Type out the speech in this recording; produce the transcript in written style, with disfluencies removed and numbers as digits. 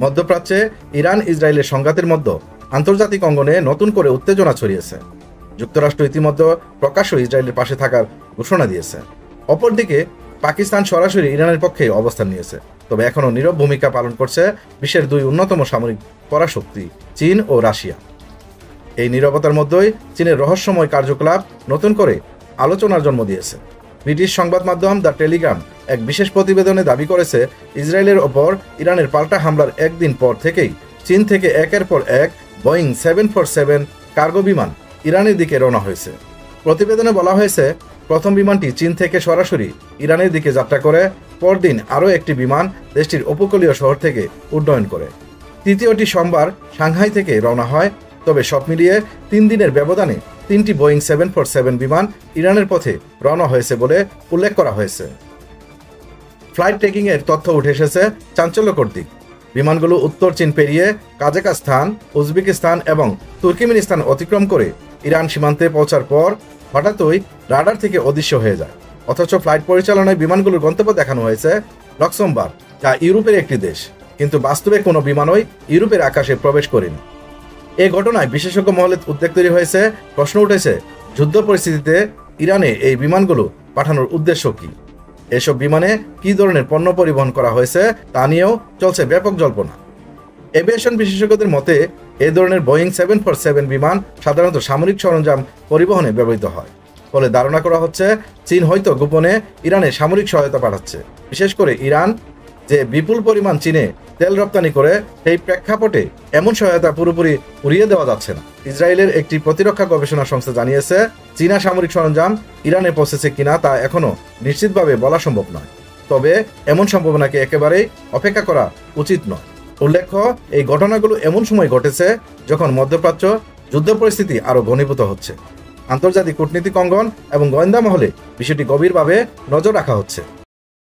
মধ্যপ্রাচ্যে ইরান ইসরায়েলের সংঘাতের মধ্যে আন্তর্জাতিক অঙ্গনে নতুন করে উত্তেজনা ছড়িয়েছে। যুক্তরাষ্ট্র ইতিমধ্যে প্রকাশ্য ইসরায়েলের পাশে থাকার ঘোষণা দিয়েছে। অপরদিকে পাকিস্তান সরাসরি ইরানের পক্ষে অবস্থান নিয়েছে, তবে এখনও নীরব ভূমিকা পালন করছে বিশ্বের দুই অন্যতম সামরিক পরাশক্তি চীন ও রাশিয়া। এই নীরবতার মধ্যেই চীনের রহস্যময় কার্যকলাপ নতুন করে আলোচনার জন্ম দিয়েছে। ব্রিটিশ সংবাদ মাধ্যম দ্য টেলিগ্রাম এক বিশেষ প্রতিবেদনে দাবি করেছে, ইসরায়েলের ওপর ইরানের পাল্টা হামলার একদিন পর থেকেই চীন থেকে একের পর এক বোয়িং 747 কার্গো বিমান ইরানের দিকে রওনা হয়েছে। প্রতিবেদনে বলা হয়েছে, প্রথম বিমানটি চীন থেকে সরাসরি ইরানের দিকে যাত্রা করে, পরদিন আরও একটি বিমান দেশটির উপকূলীয় শহর থেকে উড্ডয়ন করে। তৃতীয়টি সোমবার সাংহাই থেকে রওনা হয়। তবে সব মিলিয়ে 3 দিনের ব্যবধানে 3টি বোয়িং 747 বিমান ইরানের পথে রওনা হয়েছে বলে উল্লেখ করা হয়েছে। ফ্লাইট ট্র্যাকিংয়ের তথ্য উঠে এসেছে চাঞ্চল্যকর দিক। বিমানগুলো উত্তর চীন পেরিয়ে কাজাখস্তান, উজবেকিস্তান এবং তুর্কমেনিস্তান অতিক্রম করে ইরান সীমান্তে পৌঁছার পর হঠাৎই রাডার থেকে অদৃশ্য হয়ে যায়। অথচ ফ্লাইট পরিচালনায় বিমানগুলোর গন্তব্য দেখানো হয়েছে লক্সেমবার্গ, যা ইউরোপের একটি দেশ, কিন্তু বাস্তবে কোনো বিমানই ইউরোপের আকাশে প্রবেশ করেনি। এই ঘটনায় বিশেষজ্ঞ মহলে উদ্বেগ তৈরি হয়েছে। প্রশ্ন উঠেছে, যুদ্ধ পরিস্থিতিতে ইরানে এই বিমানগুলো পাঠানোর উদ্দেশ্য কি? এসব বিমানে কী ধরনের পণ্য পরিবহন করা হয়েছে তা নিয়েও চলছে ব্যাপক জল্পনা। এভিয়েশন বিশেষজ্ঞদের মতে, এই ধরনের বোয়িং 747 বিমান সাধারণত সামরিক সরঞ্জাম পরিবহনে ব্যবহৃত হয়। ফলে ধারণা করা হচ্ছে, চীন হয়তো গোপনে ইরানে সামরিক সহায়তা পাঠাচ্ছে। বিশেষ করে ইরান যে বিপুল পরিমাণ চীনে তেল রপ্তানি করে, সেই প্রেক্ষাপটে এমন সহায়তা পুরোপুরি উড়িয়ে দেওয়া যাচ্ছে না। ইসরায়েলের একটি প্রতিরক্ষা গবেষণা সংস্থা জানিয়েছে, চীনা সামরিক সরঞ্জাম ইরানে পৌঁছেছে কিনা তা এখনও নিশ্চিতভাবে বলা সম্ভব নয়। তবে এমন সম্ভাবনাকে একেবারেই অপেক্ষা করা উচিত নয়। উল্লেখ্য, এই ঘটনাগুলো এমন সময় ঘটেছে যখন মধ্যপ্রাচ্য যুদ্ধ পরিস্থিতি আরও ঘনীভূত হচ্ছে। আন্তর্জাতিক কূটনীতিক অঙ্গন এবং গোয়েন্দা মহলে বিষয়টি গভীরভাবে নজর রাখা হচ্ছে।